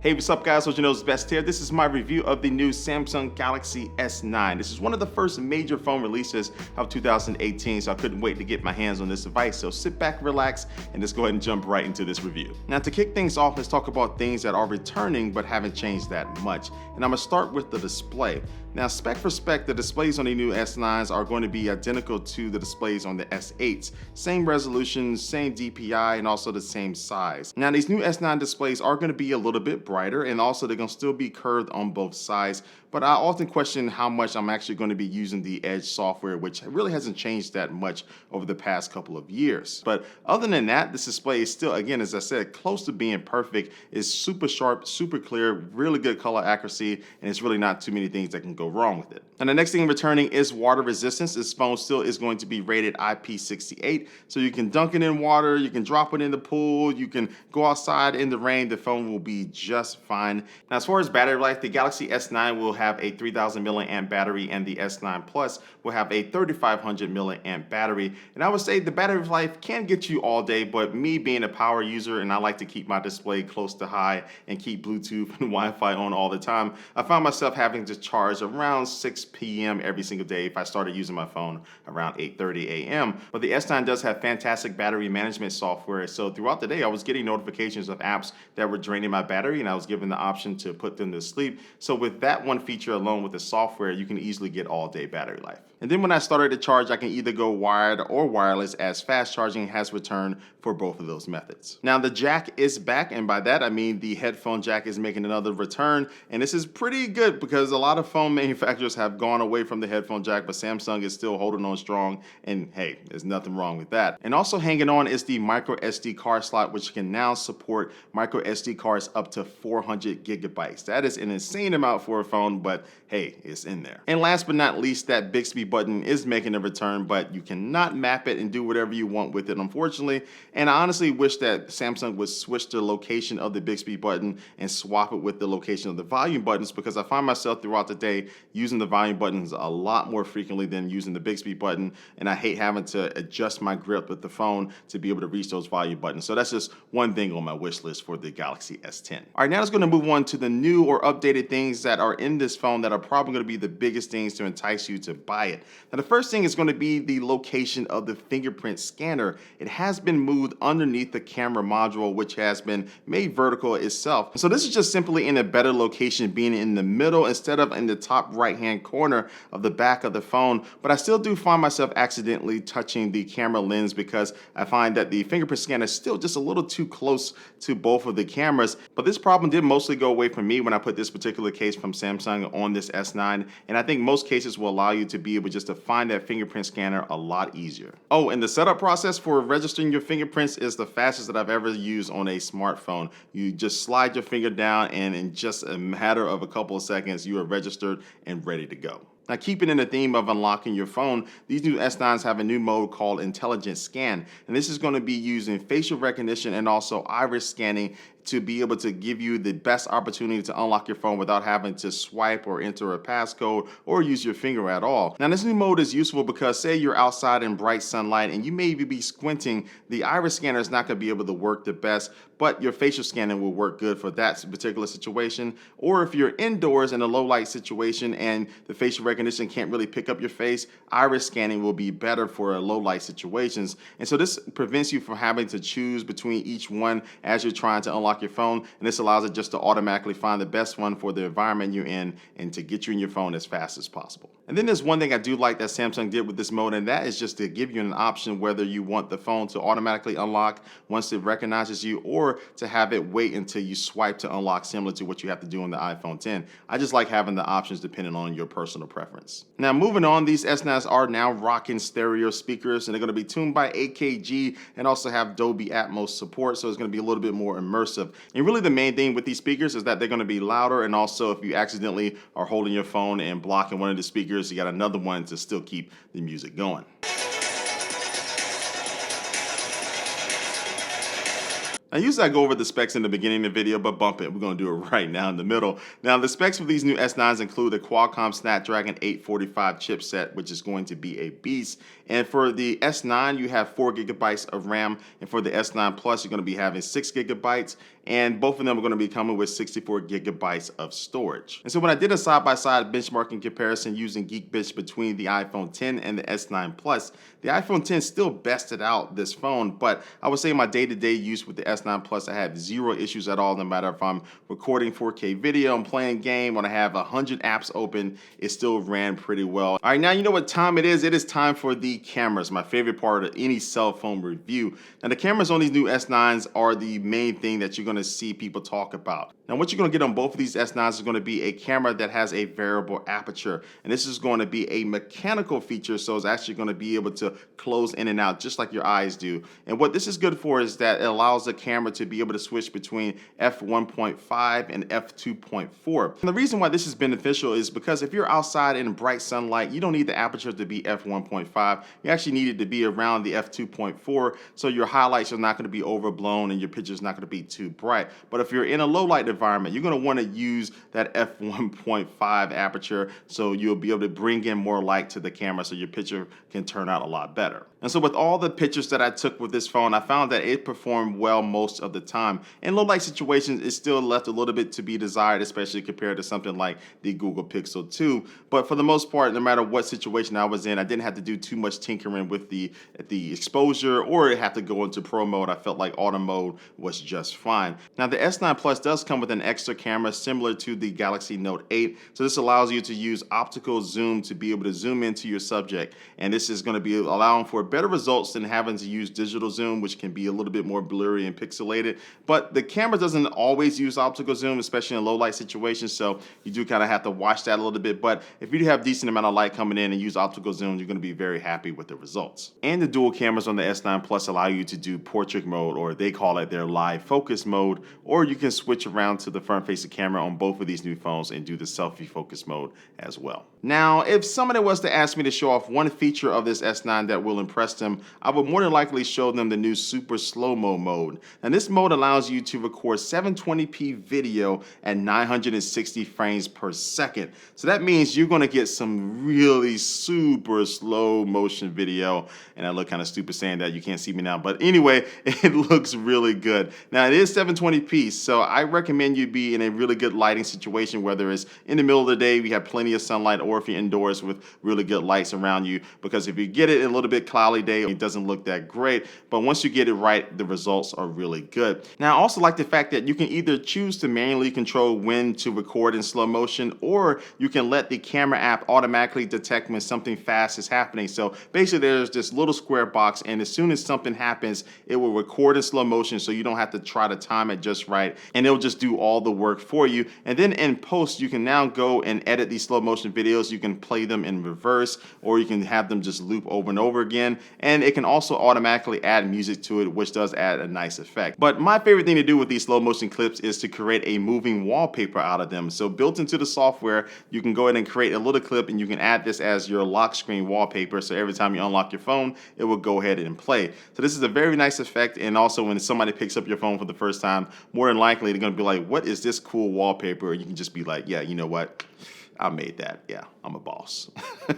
Hey, what's up guys? What you know is best here. This is my review of the new Samsung Galaxy S9. This is one of the first major phone releases of 2018, so I couldn't wait to get my hands on this device. So sit back, relax, and let's go ahead and jump right into this review. Now to kick things off, let's talk about things that are returning but haven't changed that much. And I'm gonna start with the display. Now spec for spec, the displays on the new S9s are going to be identical to the displays on the S8s. Same resolution, same DPI, and also the same size. Now these new S9 displays are going to be a little bit brighter, and also they're going to still be curved on both sides, but I often question how much I'm actually going to be using the Edge software, which really hasn't changed that much over the past couple of years. But other than that, this display is still, again, as I said, close to being perfect. It's super sharp, super clear, really good color accuracy, and it's really not too many things that can go wrong with it. And the next thing returning is water resistance. This phone still is going to be rated IP68, so you can dunk it in water, you can drop it in the pool, you can go outside in the rain, the phone will be just fine. Now as far as battery life, the Galaxy S9 will have a 3000 milliamp battery, and the S9 Plus will have a 3500 milliamp battery. And I would say the battery life can get you all day, but me being a power user and I like to keep my display close to high and keep Bluetooth and Wi-Fi on all the time, I found myself having to charge around 6 p.m. every single day if I started using my phone around 8:30 a.m. But the S9 does have fantastic battery management software, so throughout the day I was getting notifications of apps that were draining my battery, and I was given the option to put them to sleep. So with that one feature alone with the software, you can easily get all day battery life. And then when I started to charge, I can either go wired or wireless, as fast charging has returned for both of those methods. Now the jack is back, and by that I mean the headphone jack is making another return, and this is pretty good because a lot of phone manufacturers have gone away from the headphone jack, but Samsung is still holding on strong, and hey, there's nothing wrong with that. And also hanging on is the micro SD card slot, which can now support micro SD cards up to 400 gigabytes. That is an insane amount for a phone, but hey, it's in there. And last but not least, that Bigsby button is making a return, but you cannot map it and do whatever you want with it, unfortunately. And I honestly wish that Samsung would switch the location of the Bigsby button and swap it with the location of the volume buttons, because I find myself throughout the day using the volume buttons a lot more frequently than using the Bigsby button, and I hate having to adjust my grip with the phone to be able to reach those volume buttons. So that's just one thing on my wish list for the Galaxy S10. All right, now let's go to move on to the new or updated things that are in this phone that are probably going to be the biggest things to entice you to buy it. Now the first thing is going to be the location of the fingerprint scanner. It has been moved underneath the camera module, which has been made vertical itself. So this is just simply in a better location, being in the middle instead of in the top right hand corner of the back of the phone. But I still do find myself accidentally touching the camera lens because I find that the fingerprint scanner is still just a little too close to both of the cameras. But this problem did mostly go away from me when I put this particular case from Samsung on this S9, and I think most cases will allow you to be able just to find that fingerprint scanner a lot easier. Oh, and the setup process for registering your fingerprints is the fastest that I've ever used on a smartphone. You just slide your finger down, and in just a matter of a couple of seconds, you are registered and ready to go. Now, keeping in the theme of unlocking your phone, these new S9s have a new mode called Intelligent Scan, and this is going to be using facial recognition and also iris scanning to be able to give you the best opportunity to unlock your phone without having to swipe or enter a passcode or use your finger at all. Now this new mode is useful because say you're outside in bright sunlight and you may be squinting, the iris scanner is not going to be able to work the best, but your facial scanning will work good for that particular situation. Or if you're indoors in a low light situation and the facial recognition can't really pick up your face, iris scanning will be better for low light situations. And so this prevents you from having to choose between each one as you're trying to unlock your phone, and this allows it just to automatically find the best one for the environment you're in and to get you in your phone as fast as possible. And then there's one thing I do like that Samsung did with this mode, and that is just to give you an option whether you want the phone to automatically unlock once it recognizes you, or to have it wait until you swipe to unlock, similar to what you have to do on the iPhone 10. I just like having the options depending on your personal preference. Now moving on, these S9s are now rocking stereo speakers, and they're going to be tuned by AKG and also have Dolby Atmos support, so it's going to be a little bit more immersive. And really the main thing with these speakers is that they're going to be louder, and also if you accidentally are holding your phone and blocking one of the speakers, you got another one to still keep the music going. Now usually I go over the specs in the beginning of the video, but bump it, we're going to do it right now in the middle. Now the specs for these new S9s include the Qualcomm Snapdragon 845 chipset, which is going to be a beast. And for the S9, you have 4 gigabytes of RAM, and for the S9 Plus, you're going to be having 6 gigabytes. and both of them are going to be coming with 64 gigabytes of storage. And so when I did a side-by-side benchmarking comparison using Geekbench between the iPhone 10 and the S9 Plus, the iPhone 10 still bested out this phone, but I would say my day-to-day use with the S9 Plus, I have zero issues at all. No matter if I'm recording 4K video, I'm playing a game, when I have 100 apps open, it still ran pretty well. All right, now you know what time it is. It is time for the cameras, my favorite part of any cell phone review. Now the cameras on these new S9s are the main thing that you're going to see people talk about. Now what you're going to get on both of these S9s is going to be a camera that has a variable aperture, and this is going to be a mechanical feature, so it's actually going to be able to close in and out just like your eyes do. And what this is good for is that it allows the camera to be able to switch between f1.5 and f2.4. And the reason why this is beneficial is because if you're outside in bright sunlight, you don't need the aperture to be f1.5. You actually need it to be around the f2.4, so your highlights are not going to be overblown and your picture is not going to be too bright. But if you're in a low light environment, you're going to want to use that f1.5 aperture, so you'll be able to bring in more light to the camera so your picture can turn out a lot better. And so with all the pictures that I took with this phone, I found that it performed well most of the time. In low light situations, it still left a little bit to be desired, especially compared to something like the Google Pixel 2. But for the most part, no matter what situation I was in, I didn't have to do too much tinkering with the exposure or have to go into pro mode. I felt like auto mode was just fine. Now the S9 Plus does come with an extra camera similar to the Galaxy Note 8. So this allows you to use optical zoom to be able to zoom into your subject. And this is going to be allowing for better results than having to use digital zoom, which can be a little bit more blurry and pixelated. But the camera doesn't always use optical zoom, especially in low light situations. So you do kind of have to watch that a little bit. But if you do have decent amount of light coming in and use optical zoom, you're going to be very happy with the results. And the dual cameras on the S9 Plus allow you to do portrait mode, or they call it their live focus mode, or you can switch around to the front facing camera on both of these new phones and do the selfie focus mode as well. Now, if somebody was to ask me to show off one feature of this S9 that will impress them, I would more than likely show them the new Super Slo-Mo mode. And this mode allows you to record 720p video at 960 frames per second. So that means you're going to get some really super slow motion video. And I look kind of stupid saying that, you can't see me now. But anyway, it looks really good. Now it is 720p, so I recommend you be in a really good lighting situation, whether it's in the middle of the day, we have plenty of sunlight, or if you're indoors with really good lights around you, because if you get it in a little bit cloudy day, it doesn't look that great. But once you get it right, the results are really good. Now I also like the fact that you can either choose to manually control when to record in slow motion, or you can let the camera app automatically detect when something fast is happening. So basically there's this little square box, and as soon as something happens, it will record in slow motion, so you don't have to try to time it just right, and it'll just do all the work for you. And then in post, you can now go and edit these slow motion videos. You can play them in reverse, or you can have them just loop over and over again, and it can also automatically add music to it, which does add a nice effect. But my favorite thing to do with these slow motion clips is to create a moving wallpaper out of them. So built into the software, you can go ahead and create a little clip, and you can add this as your lock screen wallpaper, so every time you unlock your phone, it will go ahead and play. So this is a very nice effect, and also when somebody picks up your phone for the first time, more than likely they're going to be like, what is this cool wallpaper? And you can just be like, yeah, you know what? I made that. Yeah, I'm a boss.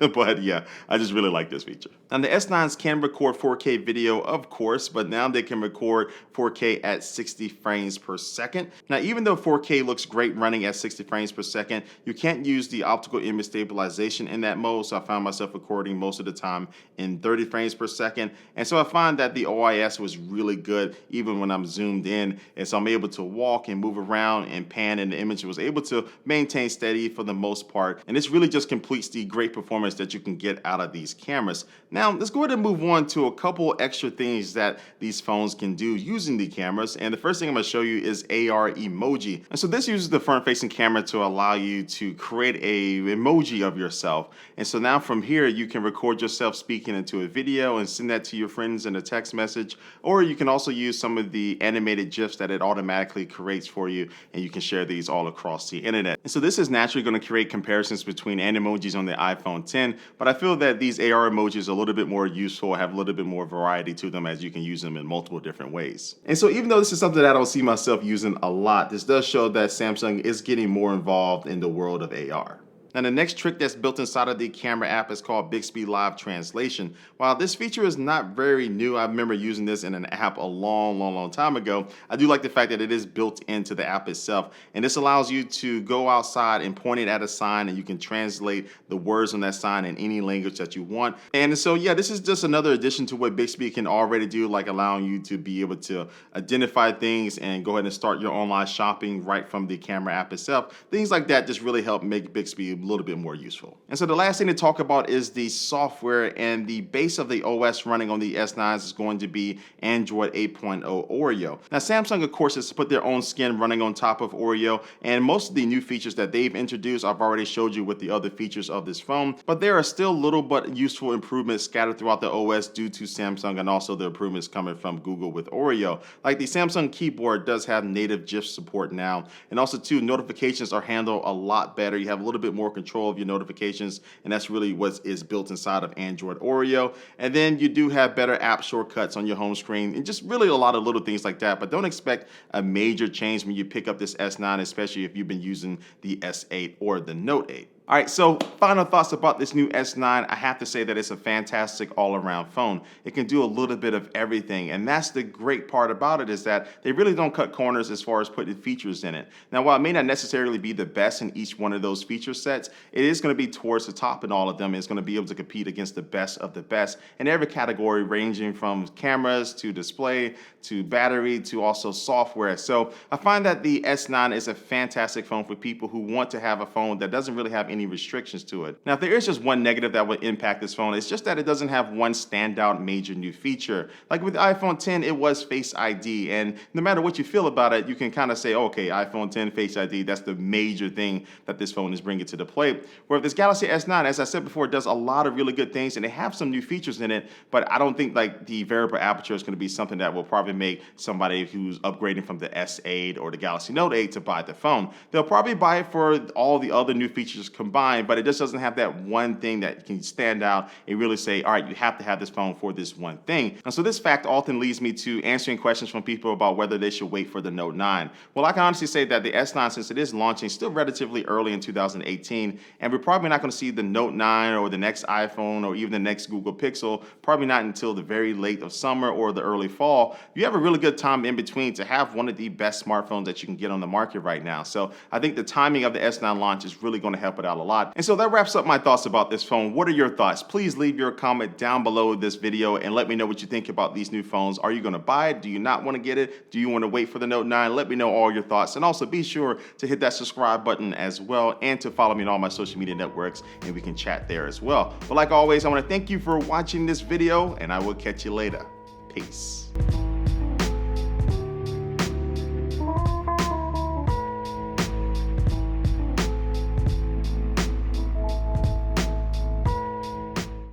But yeah, I just really like this feature. And the S9s can record 4K video, of course, but now they can record 4K at 60 frames per second. Now, even though 4K looks great running at 60 frames per second, you can't use the optical image stabilization in that mode. So I found myself recording most of the time in 30 frames per second. And so I find that the OIS was really good even when I'm zoomed in. And so I'm able to walk and move around and pan, and the image was able to maintain steady for the most part. And this really just completes the great performance that you can get out of these cameras. Now, let's go ahead and move on to a couple extra things that these phones can do using the cameras. And the first thing I'm going to show you is AR emoji. And so this uses the front-facing camera to allow you to create a emoji of yourself. And so now from here, you can record yourself speaking into a video and send that to your friends in a text message. Or you can also use some of the animated GIFs that it automatically creates for you, and you can share these all across the internet. And so this is naturally going to create comparisons between animojis on the iPhone 10, but I feel that these AR emojis are a little bit more useful, have a little bit more variety to them, as you can use them in multiple different ways. And so even though this is something that I don't see myself using a lot, this does show that Samsung is getting more involved in the world of AR. Now, the next trick that's built inside of the camera app is called Bigsby Live Translation. While this feature is not very new, I remember using this in an app a long time ago, I do like the fact that it is built into the app itself. And this allows you to go outside and point it at a sign, and you can translate the words on that sign in any language that you want. And so, yeah, this is just another addition to what Bigsby can already do, like allowing you to be able to identify things and go ahead and start your online shopping right from the camera app itself. Things like that just really help make Bigsby a little bit more useful. And so the last thing to talk about is the software, and the base of the OS running on the S9s is going to be Android 8.0 Oreo. Now, Samsung, of course, has put their own skin running on top of Oreo, and most of the new features that they've introduced, I've already showed you with the other features of this phone, but there are still little but useful improvements scattered throughout the OS due to Samsung, and also the improvements coming from Google with Oreo. Like the Samsung keyboard does have native GIF support now, and also too, notifications are handled a lot better. You have a little bit more control of your notifications, and that's really what is built inside of Android Oreo. And then you do have better app shortcuts on your home screen, and just really a lot of little things like that. But don't expect a major change when you pick up this S9, especially if you've been using the S8 or the Note 8. All right, so final thoughts about this new S9. I have to say that it's a fantastic all-around phone. It can do a little bit of everything, and that's the great part about it, is that they really don't cut corners as far as putting features in it. Now, while it may not necessarily be the best in each one of those feature sets, it is going to be towards the top in all of them. It's going to be able to compete against the best of the best in every category, ranging from cameras to display to battery to also software. So I find that the S9 is a fantastic phone for people who want to have a phone that doesn't really have any restrictions to it. Now, if there is just one negative that would impact this phone, it's just that it doesn't have one standout major new feature. Like with the iPhone 10, it was Face ID, and no matter what you feel about it, you can kind of say, okay, iPhone 10 Face ID, that's the major thing that this phone is bringing to the plate. Where this Galaxy S9, as I said before, it does a lot of really good things, and they have some new features in it, but I don't think like the variable aperture is going to be something that will probably make somebody who's upgrading from the S8 or the Galaxy Note 8 to buy the phone. They'll probably buy it for all the other new features combined, but it just doesn't have that one thing that can stand out and really say, all right, you have to have this phone for this one thing. And so this fact often leads me to answering questions from people about whether they should wait for the Note 9. Well, I can honestly say that the S9, since it is launching still relatively early in 2018, and we're probably not going to see the Note 9 or the next iPhone or even the next Google Pixel, probably not until the very late of summer or the early fall. You have a really good time in between to have one of the best smartphones that you can get on the market right now. So I think the timing of the S9 launch is really going to help it out a lot. And so that wraps up my thoughts about this phone. What are your thoughts? Please leave your comment down below this video and let me know what you think about these new phones. Are you going to buy it? Do you not want to get it? Do you want to wait for the Note 9? Let me know all your thoughts. And also be sure to hit that subscribe button as well, and to follow me on all my social media networks, and we can chat there as well. But like always, I want to thank you for watching this video, and I will catch you later. Peace.